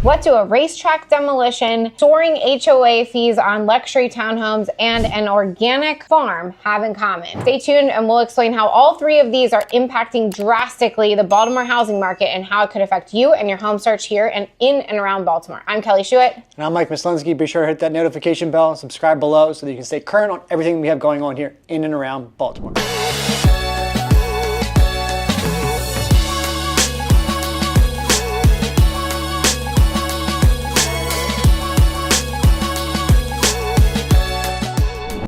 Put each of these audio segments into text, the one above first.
What do a racetrack demolition, soaring HOA fees on luxury townhomes, and an organic farm have in common? Stay tuned and we'll explain how all three of these are impacting drastically the Baltimore housing market and how it could affect you and your home search here and in and around Baltimore. I'm Kelly Schuett. And I'm Mike Mislinski. Be sure to hit that notification bell and subscribe below so that you can stay current on everything we have going on here in and around Baltimore.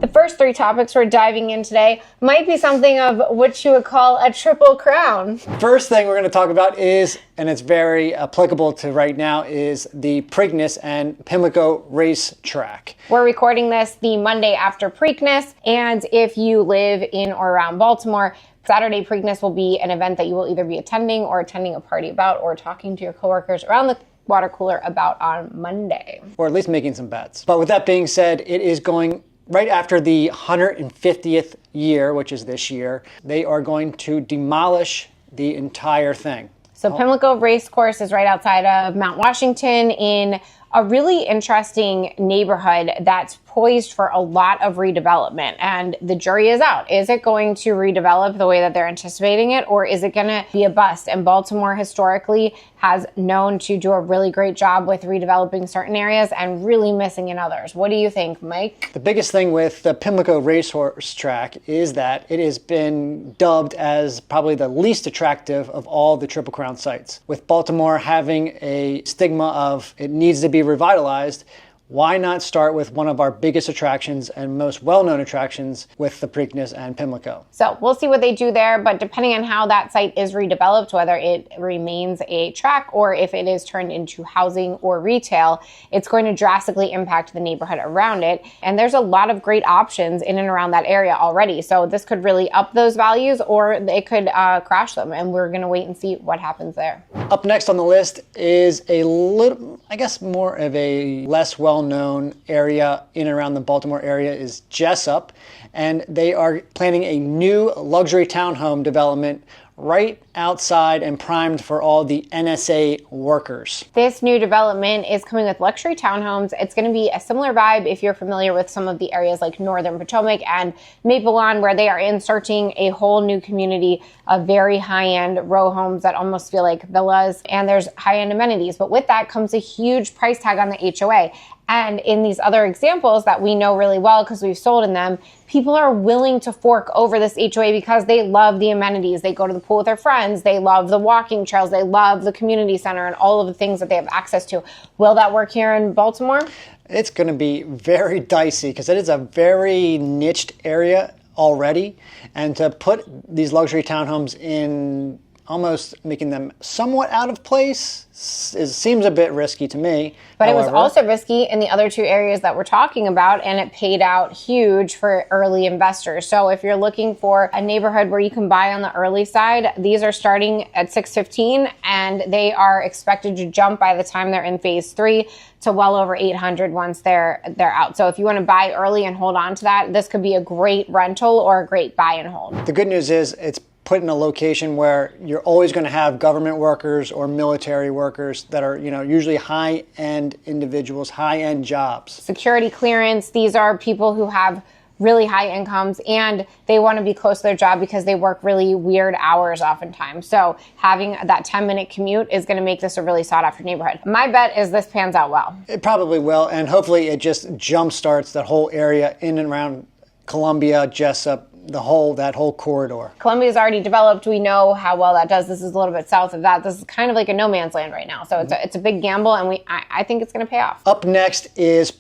The first three topics we're diving in today might be something of what you would call a triple crown. First thing we're going to talk about is, and it's very applicable to right now, is the Preakness and Pimlico Racetrack. We're recording this the Monday after Preakness, and if you live in or around Baltimore, Saturday Preakness will be an event that you will either be attending or attending a party about or talking to your coworkers around the water cooler about on Monday. Or at least making some bets. But with that being said, it is going right after the 150th year, which is this year. They are going to demolish the entire thing. So Pimlico Racecourse is right outside of Mount Washington in a really interesting neighborhood that's poised for a lot of redevelopment. And the jury is out. Is it going to redevelop the way that they're anticipating it, or is it going to be a bust? And Baltimore historically has known to do a really great job with redeveloping certain areas and really missing in others. What do you think, Mike? The biggest thing with the Pimlico Racetrack is that it has been dubbed as probably the least attractive of all the Triple Crown sites. With Baltimore having a stigma of it needs to be revitalized, why not start with one of our biggest attractions and most well-known attractions with the Preakness and Pimlico? So we'll see what they do there, but depending on how that site is redeveloped, whether it remains a track or if it is turned into housing or retail, it's going to drastically impact the neighborhood around it. And there's a lot of great options in and around that area already. So this could really up those values or it could crash them. And we're going to wait and see what happens there. Up next on the list is a little, I guess more of a less well-known area in and around the Baltimore area is Jessup, and they are planning a new luxury townhome development right outside and primed for all the NSA workers. This new development is coming with luxury townhomes. It's going to be a similar vibe if you're familiar with some of the areas like Northern Potomac and Maple Lawn, where they are inserting a whole new community of very high-end row homes that almost feel like villas, and there's high-end amenities. But with that comes a huge price tag on the HOA. And in these other examples that we know really well because we've sold in them, people are willing to fork over this HOA because they love the amenities. They go to the pool with their friends. They love the walking trails. They love the community center and all of the things that they have access to. Will that work here in Baltimore? It's going to be very dicey because it is a very niched area already. And to put these luxury townhomes in almost making them somewhat out of place seems a bit risky to me. But it was also risky in the other two areas that we're talking about, and it paid out huge for early investors. So if you're looking for a neighborhood where you can buy on the early side, these are starting at $615, and they are expected to jump by the time they're in phase 3 to well over $800 once they're out. So if you want to buy early and hold on to that, this could be a great rental or a great buy and hold. The good news is it's put in a location where you're always going to have government workers or military workers that are, usually high-end individuals, high-end jobs. Security clearance. These are people who have really high incomes and they want to be close to their job because they work really weird hours oftentimes. So having that 10-minute commute is going to make this a really sought-after neighborhood. My bet is this pans out well. It probably will, and hopefully it just jump-starts that whole area in and around Columbia, Jessup, that whole corridor. Columbia is already developed. We know how well that does. This is a little bit south of that. This is kind of like a no man's land right now. So it's a big gamble, and I think it's going to pay off. Up next is,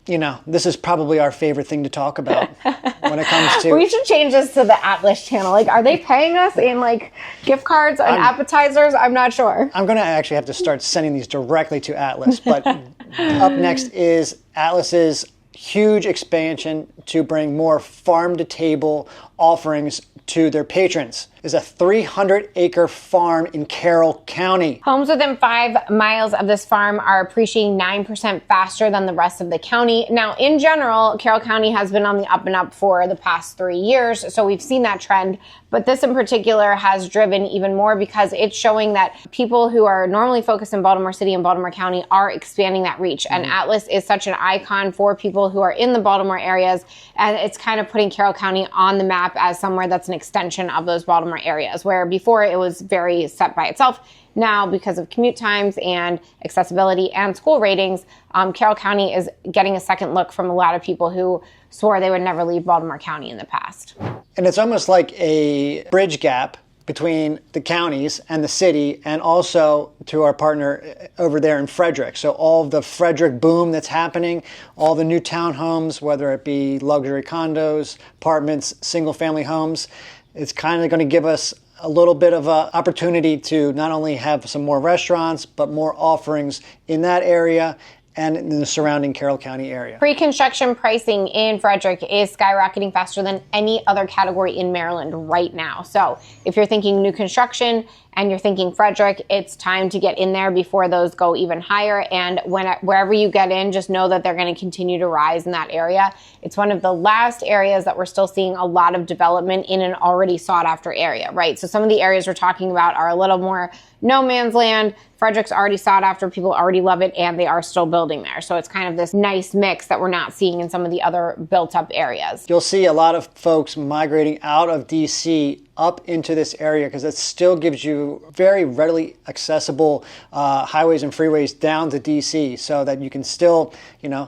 this is probably our favorite thing to talk about when it comes to... We should change this to the Atlas channel. Like, are they paying us in gift cards and appetizers? I'm not sure. I'm going to actually have to start sending these directly to Atlas. But up next is Atlas's huge expansion to bring more farm-to-table offerings to their patrons. is a 300-acre farm in Carroll County. Homes within 5 miles of this farm are appreciating 9% faster than the rest of the county. Now, in general, Carroll County has been on the up and up for the past 3 years, so we've seen that trend. But this in particular has driven even more because it's showing that people who are normally focused in Baltimore City and Baltimore County are expanding that reach. And Atlas is such an icon for people who are in the Baltimore areas, and it's kind of putting Carroll County on the map as somewhere that's an extension of those Baltimore areas, where before it was very set by itself. Now, because of commute times and accessibility and school ratings, Carroll County is getting a second look from a lot of people who swore they would never leave Baltimore County in the past. And it's almost like a bridge gap between the counties and the city, and also to our partner over there in Frederick. So all of the Frederick boom that's happening, all the new townhomes, whether it be luxury condos, apartments, single-family homes, it's kind of going to give us a little bit of an opportunity to not only have some more restaurants, but more offerings in that area and in the surrounding Carroll County area. Pre-construction pricing in Frederick is skyrocketing faster than any other category in Maryland right now. So if you're thinking new construction and you're thinking Frederick, it's time to get in there before those go even higher. And wherever you get in, just know that they're going to continue to rise in that area. It's one of the last areas that we're still seeing a lot of development in an already sought after area, right? So some of the areas we're talking about are a little more no man's land. Frederick's already sought after, people already love it, and they are still building there. So it's kind of this nice mix that we're not seeing in some of the other built up areas. You'll see a lot of folks migrating out of DC up into this area because it still gives you very readily accessible highways and freeways down to DC, so that you can still,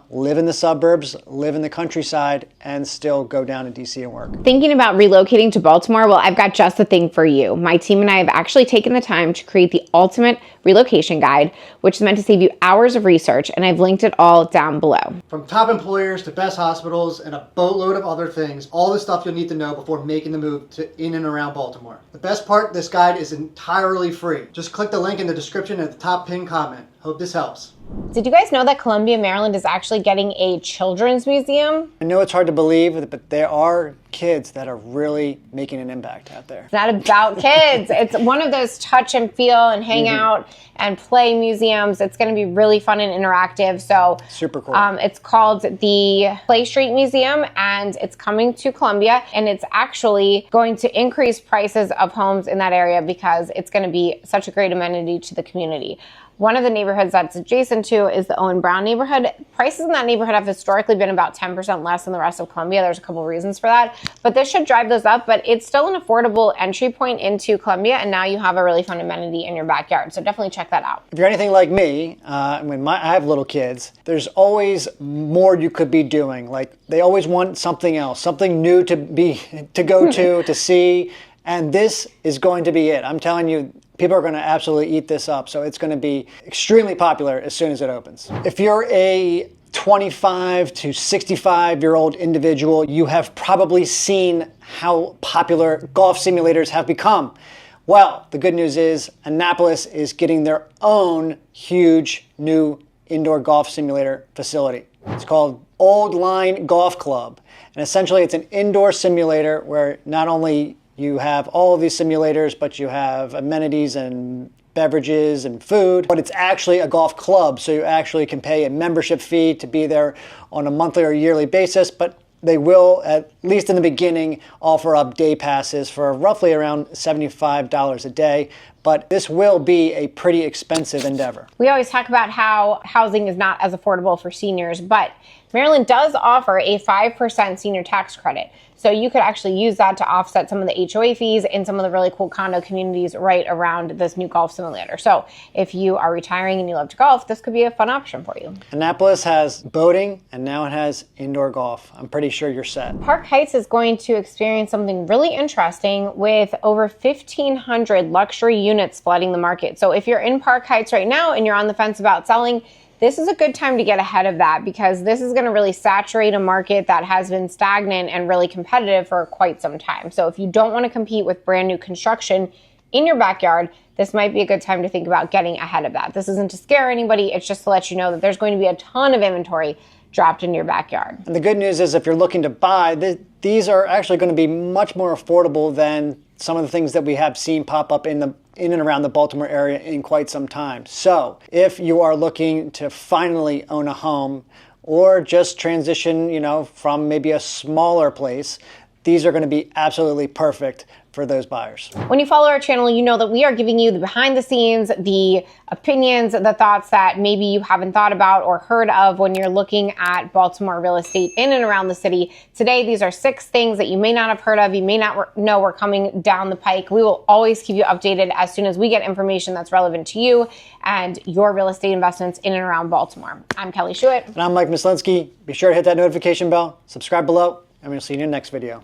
live in the suburbs, live in the countryside, and still go down to DC and work. Thinking about relocating to Baltimore? Well, I've got just the thing for you. My team and I have actually taken the time to create the ultimate relocation guide, which is meant to save you hours of research, and I've linked it all down below. From top employers to best hospitals and a boatload of other things, all the stuff you'll need to know before making the move to in and around Baltimore. The best part, this guide is entirely free. Just click the link in the description at the top pinned comment. Hope this helps. Did you guys know that Columbia, Maryland is actually getting a children's museum? I know it's hard to believe, but there are kids that are really making an impact out there. It's not about kids. It's one of those touch and feel and hang out and play museums. It's going to be really fun and interactive. So super cool. It's called the Play Street Museum, and it's coming to Columbia, and it's actually going to increase prices of homes in that area because it's going to be such a great amenity to the community. One of the neighborhoods that's adjacent to is the Owen Brown neighborhood. Prices in that neighborhood have historically been about 10% less than the rest of Columbia. There's a couple of reasons for that, but this should drive those up, but it's still an affordable entry point into Columbia, and now you have a really fun amenity in your backyard, so definitely check that out. If you're anything like me, I have little kids, there's always more you could be doing. Like, they always want something else, something new to go to see, and this is going to be it. I'm telling you, people are going to absolutely eat this up, so it's going to be extremely popular as soon as it opens. If you're a 25 to 65-year-old individual, you have probably seen how popular golf simulators have become. Well, the good news is Annapolis is getting their own huge new indoor golf simulator facility. It's called Old Line Golf Club, and essentially it's an indoor simulator where not only you have all of these simulators, but you have amenities and beverages and food, but it's actually a golf club, so you actually can pay a membership fee to be there on a monthly or yearly basis, but they will, at least in the beginning, offer up day passes for roughly around $75 a day, but this will be a pretty expensive endeavor. We always talk about how housing is not as affordable for seniors, but Maryland does offer a 5% senior tax credit. So you could actually use that to offset some of the HOA fees in some of the really cool condo communities right around this new golf simulator. So if you are retiring and you love to golf, this could be a fun option for you. Annapolis has boating, and now it has indoor golf. I'm pretty sure you're set. Park Heights is going to experience something really interesting with over 1,500 luxury units flooding the market. So if you're in Park Heights right now and you're on the fence about selling, this is a good time to get ahead of that because this is going to really saturate a market that has been stagnant and really competitive for quite some time. So if you don't want to compete with brand new construction in your backyard, this might be a good time to think about getting ahead of that. This isn't to scare anybody. It's just to let you know that there's going to be a ton of inventory dropped into your backyard. And the good news is if you're looking to buy, these are actually going to be much more affordable than some of the things that we have seen pop up in and around the Baltimore area in quite some time. So if you are looking to finally own a home or just transition, from maybe a smaller place, these are going to be absolutely perfect for those buyers. When you follow our channel, you know that we are giving you the behind the scenes, the opinions, the thoughts that maybe you haven't thought about or heard of when you're looking at Baltimore real estate in and around the city. Today, these are 6 things that you may not have heard of, you may not know are coming down the pike. We will always keep you updated as soon as we get information that's relevant to you and your real estate investments in and around Baltimore. I'm Kelly Schuett. And I'm Mike Mislinski. Be sure to hit that notification bell, subscribe below, and we'll see you in the next video.